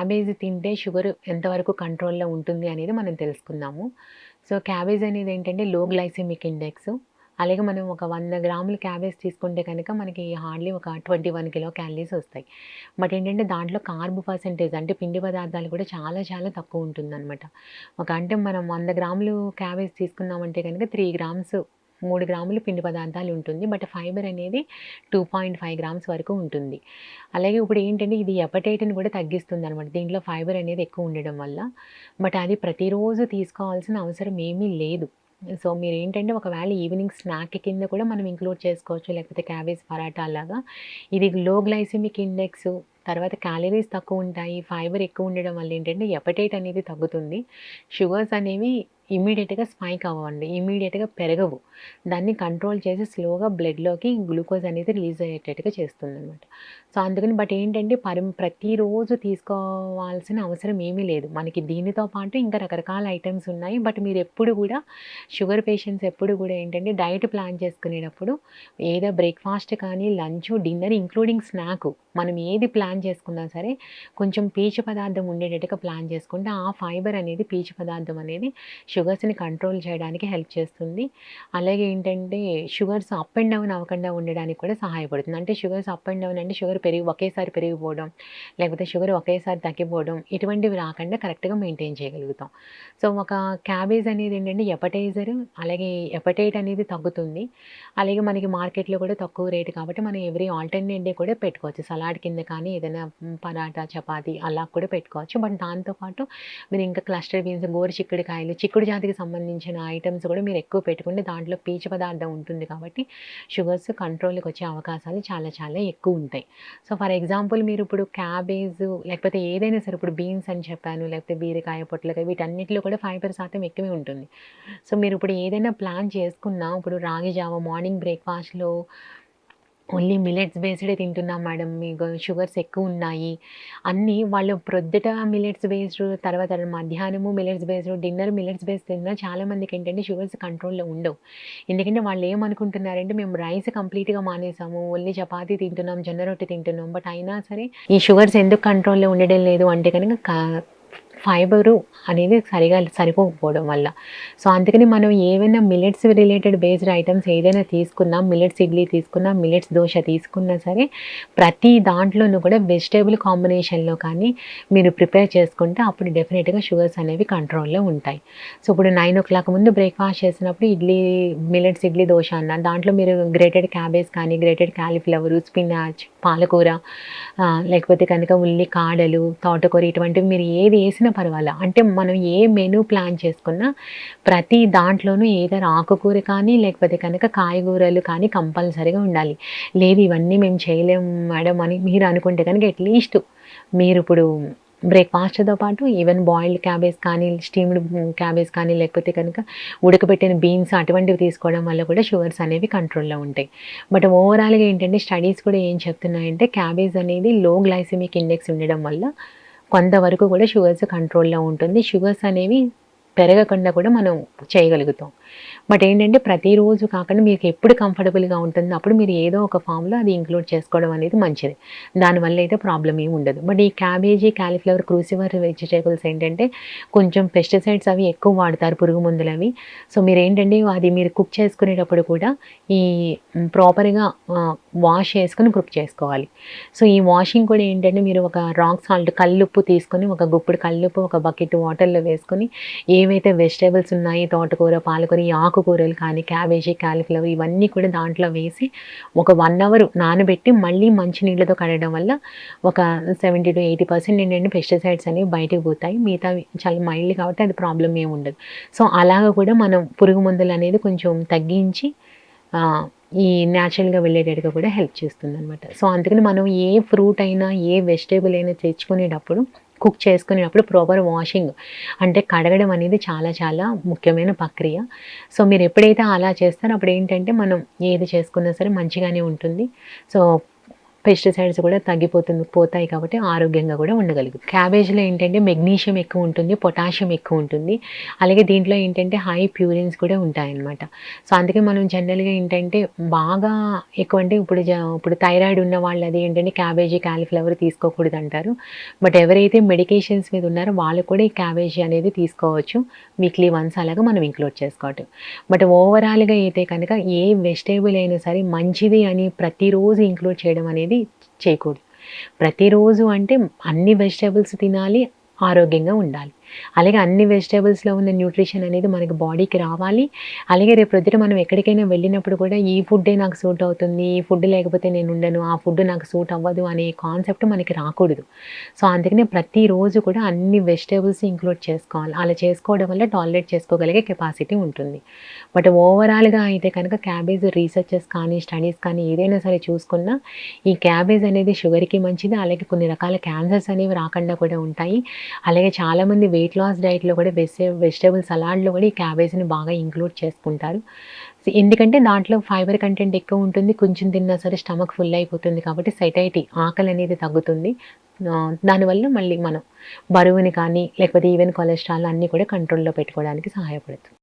Cabbage తింటే sugar ఎంతవరకు కంట్రోల్‌లో ఉంటుంది అనేది మనం తెలుసుకుందాము. సో, క్యాబేజ్ అనేది ఏంటంటే లో గ్లైసెమిక్ ఇండెక్స్. అలాగే మనం ఒక 100 గ్రాములు క్యాబేజ్ తీసుకుంటే కనుక మనకి హార్డ్‌లీ ఒక 21 కిలో క్యాలరీస్ వస్తాయి. బట్ ఏంటంటే దాంట్లో కార్బ్ పర్సెంటేజ్ అంటే పిండి పదార్థాలు కూడా చాలా చాలా తక్కువ ఉంటుందనమాట. అంటే మనం 100 గ్రాములు క్యాబేజ్ తీసుకున్నామంటే కనుక 3 గ్రామ్స్ 3 గ్రాములు పిండి పదార్థాలు ఉంటుంది. బట్ ఫైబర్ అనేది 2.5 గ్రామ్స్ వరకు ఉంటుంది. అలాగే ఇప్పుడు ఏంటంటే ఇది హెపటైట్‌ని కూడా తగ్గిస్తుందనమాట. దీంట్లో ఫైబర్ అనేది ఎక్కువ ఉండడం వల్ల. బట్ అది ప్రతిరోజు తీసుకోవాల్సిన అవసరం ఏమీ లేదు. సో, మీరేంటంటే ఒకవేళ ఈవినింగ్ స్నాక్ కింద కూడా మనం ఇంక్లూడ్ చేసుకోవచ్చు. లేకపోతే క్యాబేజ్ పరాటా లాగా. ఇది లో గ్లైసెమిక్ ఇండెక్స్, తర్వాత క్యాలరీస్ తక్కువ ఉంటాయి. ఫైబర్ ఎక్కువ ఉండడం వల్ల ఏంటంటే హెపటైట్ అనేది తగ్గుతుంది. షుగర్స్ అనేవి ఇమ్మీడియేట్‌గా స్పైక్ అవ్వవండి. ఇమ్మీడియేట్‌గా పెరగవు. దాన్ని కంట్రోల్ చేసి స్లోగా బ్లడ్‌లోకి గ్లూకోజ్ అనేది రిలీజ్ అయ్యేటట్టుగా చేస్తుందనమాట. సో, అందుకని బట్ ఏంటంటే ప్రతిరోజు తీసుకోవాల్సిన అవసరం ఏమీ లేదు. మనకి దీనితో పాటు ఇంకా రకరకాల ఐటెమ్స్ ఉన్నాయి. బట్ మీరెప్పుడు గూడా షుగర్ పేషెంట్స్ ఎప్పుడు గూడా ఏంటంటే డైట్ ప్లాన్ చేసుకునేటప్పుడు ఏదో బ్రేక్‌ఫాస్ట్ కానీ, లంచు, డిన్నర్ ఇంక్లూడింగ్ స్నాకు మనం ఏది ప్లాన్ చేసుకున్నా సరే కొంచెం పీచు పదార్థం ఉండేటట్టుగా ప్లాన్ చేసుకుంటే ఆ ఫైబర్ అనేది పీచు పదార్థం అనేది షుగర్స్‌ని కంట్రోల్ చేయడానికి హెల్ప్ చేస్తుంది. అలాగే ఏంటంటే షుగర్స్ అప్ అండ్ డౌన్ అవ్వకుండా ఉండడానికి కూడా సహాయపడుతుంది. అంటే షుగర్స్ అప్ అండ్ డౌన్ అంటే షుగర్ ఒకేసారి పెరిగిపోవడం, లేకపోతే షుగర్ ఒకేసారి తగ్గిపోవడం ఇటువంటివి రాకుండా కరెక్ట్‌గా మెయింటైన్ చేయగలుగుతాం. సో, ఒక క్యాబేజ్ అనేది ఏంటంటే ఎపటైజర్, అలాగే హెపటైట్ అనేది తగ్గుతుంది. అలాగే మనకి మార్కెట్‌లో కూడా తక్కువ రేట్ కాబట్టి మనం ఎవ్రీ ఆల్టర్‌నేట్ డే కూడా పెట్టుకోవచ్చు. సలాడ్ కింద కానీ ఏదైనా పరాటా, చపాతీ అలా కూడా పెట్టుకోవచ్చు. బట్ దాంతో పాటు మీరు ఇంకా క్లస్టర్ బీన్స్, గోరు చిక్కుడుకాయలు, చిక్కుడు జాతికి సంబంధించిన ఐటెమ్స్ కూడా మీరు ఎక్కువ పెట్టుకుంటే దాంట్లో పీచు పదార్థం ఉంటుంది కాబట్టి షుగర్స్ కంట్రోల్‌కి వచ్చే అవకాశాలు చాలా చాలా ఎక్కువ ఉంటాయి. సో, ఫర్ ఎగ్జాంపుల్ మీరు ఇప్పుడు క్యాబేజ్ లేకపోతే ఏదైనా సరే ఇప్పుడు బీన్స్ అని చెప్పాను, లేకపోతే బీరకాయ, పొట్లకాయ వీటన్నిటిలో కూడా ఫైబర్ శాతం ఎక్కువే ఉంటుంది. సో, మీరు ఇప్పుడు ఏదైనా ప్లాన్ చేసుకున్నా ఇప్పుడు రాగి జావ మార్నింగ్ బ్రేక్‌ఫాస్ట్‌లో ఓన్లీ మిల్లెట్స్ బేస్డే తింటున్నాం మేడం. మీకు షుగర్స్ ఎక్కువున్నాయి. అన్నీ వాళ్ళు ప్రొద్దుట మిల్లెట్స్ బేస్డ్, తర్వాత మధ్యాహ్నము millets based, dinner millets based తిన్నా చాలామందికేంటంటే షుగర్స్ కంట్రోల్‌లో ఉండవు. ఎందుకంటే వాళ్ళేమనుకుంటున్నారంటే మేము రైస్ కంప్లీట్‌గా మానేసాము. ఓన్లీ చపాతీ తింటున్నాం, జొన్న రొట్టె తింటున్నాం. బట్ అయినా సరే ఈ షుగర్స్ ఎందుకు కంట్రోల్‌లో ఉండడం లేదు అంటే కనుక ఫైబరు అనేది సరిపోకపోవడం వల్ల. సో, అందుకని మనం ఏవైనా మిల్లెట్స్ రిలేటెడ్ బేస్డ్ ఐటెమ్స్ ఏదైనా తీసుకున్నా, మిల్లెట్స్ ఇడ్లీ తీసుకున్నా, మిల్లెట్స్ దోస తీసుకున్నా సరే, ప్రతి దాంట్లోనూ కూడా వెజిటబుల్ కాంబినేషన్‌లో కానీ మీరు ప్రిపేర్ చేసుకుంటే అప్పుడు డెఫినిట్‌గా షుగర్స్ అనేవి కంట్రోల్‌లో ఉంటాయి. సో, ఇప్పుడు 9:00 ముందు బ్రేక్‌ఫాస్ట్ చేసినప్పుడు మిల్లెట్స్ ఇడ్లీ దోస అన్నాను. దాంట్లో మీరు గ్రేటెడ్ క్యాబేజ్ కానీ, గ్రేటెడ్ కాలీఫ్లవరు, స్పినాచ్, పాలకూర లేకపోతే కనుక ఉల్లి కాడలు, తోటకూర ఇటువంటివి మీరు ఏది ఏసినా పర్వాలా. అంటే మనం ఏ మెనూ ప్లాన్ చేసుకున్నా ప్రతి దాంట్లోనూ ఏదైనా ఆకుకూర కానీ, లేకపోతే కనుక కాయగూరలు కానీ కంపల్సరీగా ఉండాలి. లేదు ఇవన్నీ మేము చేయలేము మేడం అని మీరు అనుకుంటే కనుక అట్‌లీస్ట్ మీరిప్పుడు బ్రేక్‌ఫాస్ట్‌తో పాటు ఈవెన్ బాయిల్డ్ క్యాబేజ్ కానీ, స్టీమ్డ్ క్యాబేజ్ కానీ, లేకపోతే కనుక ఉడకబెట్టిన బీన్స్ అటువంటివి తీసుకోవడం వల్ల కూడా షుగర్స్ అనేవి కంట్రోల్‌లో ఉంటాయి. బట్ ఓవరాల్‌గా ఏంటంటే స్టడీస్ కూడా ఏం చెప్తున్నాయంటే క్యాబేజ్ అనేది లో గ్లైసెమిక్ ఇండెక్స్ ఉండడం వల్ల కొంతవరకు కూడా షుగర్స్ కంట్రోల్‌లో ఉంటుంది. షుగర్స్ అనేవి పెరగకుండా కూడా మనం చేయగలుగుతాం. బట్ ఏంటంటే ప్రతిరోజు కాకుండా మీకు ఎప్పుడు కంఫర్టబుల్‌గా ఉంటుందో అప్పుడు మీరు ఏదో ఒక ఫార్మ్‌లో అది ఇంక్లూడ్ చేసుకోవడం అనేది మంచిది. దానివల్ల అయితే ప్రాబ్లమ్ ఏమి ఉండదు. బట్ ఈ క్యాబేజీ, కాలీఫ్లవర్, క్రూసిఫర్ వెజిటబుల్స్ ఏంటంటే కొంచెం పెస్టిసైడ్స్ అవి ఎక్కువ వాడతారు పురుగు మందులవి. సో, మీరేంటంటే అది మీరు కుక్ చేసుకునేటప్పుడు కూడా ఈ ప్రాపర్‌గా వాష్ చేసుకొని కుక్ చేసుకోవాలి. సో, ఈ వాషింగ్ కూడా ఏంటంటే మీరు ఒక రాక్ సాల్ట్ కల్లుప్పు తీసుకొని ఒక గుప్పుడు కల్లుప్పు ఒక బకెట్ వాటర్‌లో వేసుకొని ఏవైతే వెజిటబుల్స్ ఉన్నాయి తోటకూర, పాలకూర, ఈ ఆకుకూరలు కానీ, క్యాబేజీ, కాలీఫ్లవర్ ఇవన్నీ కూడా దాంట్లో వేసి ఒక 1 అవర్ నానబెట్టి మళ్ళీ మంచి నీళ్ళతో కడగడం వల్ల ఒక 70-80% ఏంటంటే పెస్టిసైడ్స్ అనేవి బయటకు పోతాయి. మిగతావి చాలా మైల్డ్ కాబట్టి అది ప్రాబ్లమ్ ఏమి ఉండదు. సో, అలాగ కూడా మనం పురుగు మందులు అనేది కొంచెం తగ్గించి ఈ న్యాచురల్‌గా వెళ్ళేటట్టుగా కూడా హెల్ప్ చేస్తుందనమాట. సో, అందుకని మనం ఏ ఫ్రూట్ అయినా, ఏ వెజిటబుల్ అయినా తెచ్చుకునేటప్పుడు కుక్ చేసుకునేటప్పుడు ప్రాపర్ వాషింగ్ అంటే కడగడం అనేది చాలా చాలా ముఖ్యమైన ప్రక్రియ. సో, మీరు ఎప్పుడైతే అలా చేస్తారో అప్పుడు ఏంటంటే మనం ఏది చేసుకున్నా సరే మంచిగానే ఉంటుంది. సో, పెస్టిసైడ్స్ కూడా పోతాయి కాబట్టి ఆరోగ్యంగా కూడా ఉండగలుగుతాం. క్యాబేజ్‌లో ఏంటంటే మెగ్నీషియం ఎక్కువ ఉంటుంది, పొటాషియం ఎక్కువ ఉంటుంది. అలాగే దీంట్లో ఏంటంటే హై ప్యూరిన్స్ కూడా ఉంటాయన్నమాట. సో, అందుకే మనం జనరల్‌గా ఏంటంటే బాగా ఎక్కువ అంటే ఇప్పుడు థైరాయిడ్ ఉన్న వాళ్ళు అది ఏంటంటే క్యాబేజీ, కాలీఫ్లవర్ తీసుకోకూడదంటారు. బట్ ఎవరైతే మెడికేషన్స్ మీద ఉన్నారో వాళ్ళు కూడా ఈ క్యాబేజీ అనేది తీసుకోవచ్చు. వీక్లీ వన్స్ అలాగా మనం ఇంక్లూడ్ చేసుకోవటం. బట్ ఓవరాల్‌గా అయితే కనుక ఏ వెజిటబుల్ అయినా సరే మంచిది అని ప్రతిరోజు ఇంక్లూడ్ చేయడం అనేది చేయకూడదు. ప్రతిరోజు అంటే అన్ని వెజిటబుల్స్ తినాలి, ఆరోగ్యంగా ఉండాలి. అలాగే అన్ని వెజిటబుల్స్‌లో ఉన్న న్యూట్రిషన్ అనేది మనకి బాడీకి రావాలి. అలాగే రేపొద్దుట మనం ఎక్కడికైనా వెళ్ళినప్పుడు కూడా ఈ ఫుడ్డే నాకు సూట్ అవుతుంది, ఈ ఫుడ్ లేకపోతే నేను ఉండను, ఆ ఫుడ్ నాకు సూట్ అవ్వదు అనే కాన్సెప్ట్ మనకి రాకూడదు. సో, అందుకనే ప్రతిరోజు కూడా అన్ని వెజిటబుల్స్ ఇంక్లూడ్ చేసుకోవాలి. అలా చేసుకోవడం వల్ల టాలరేట్ చేసుకోగలిగే కెపాసిటీ ఉంటుంది. బట్ ఓవరాల్‌గా అయితే కనుక క్యాబేజ్ రీసెర్చెస్ కానీ, స్టడీస్ కానీ ఏదైనా సరే చూసుకున్నా ఈ క్యాబేజ్ అనేది షుగర్‌కి మంచిది. అలాగే కొన్ని రకాల క్యాన్సర్స్ అనేవి రాకుండా కూడా ఉంటాయి. అలాగే చాలామంది వెయిట్ లాస్ డైట్‌లో కూడా వెజిటబుల్ సలాడ్‌లో కూడా ఈ క్యాబేజ్‌ని బాగా ఇంక్లూడ్ చేసుకుంటారు. ఎందుకంటే దాంట్లో ఫైబర్ కంటెంట్ ఎక్కువ ఉంటుంది. కొంచెం తిన్నా సరే స్టమక్ ఫుల్ అయిపోతుంది కాబట్టి సైటైటీ ఆకలి అనేది తగ్గుతుంది. దానివల్ల మళ్ళీ మనం బరువుని కానీ లేకపోతే ఈవెన్ కొలెస్ట్రాల్ అన్నీ కూడా కంట్రోల్‌లో పెట్టుకోవడానికి సహాయపడుతుంది.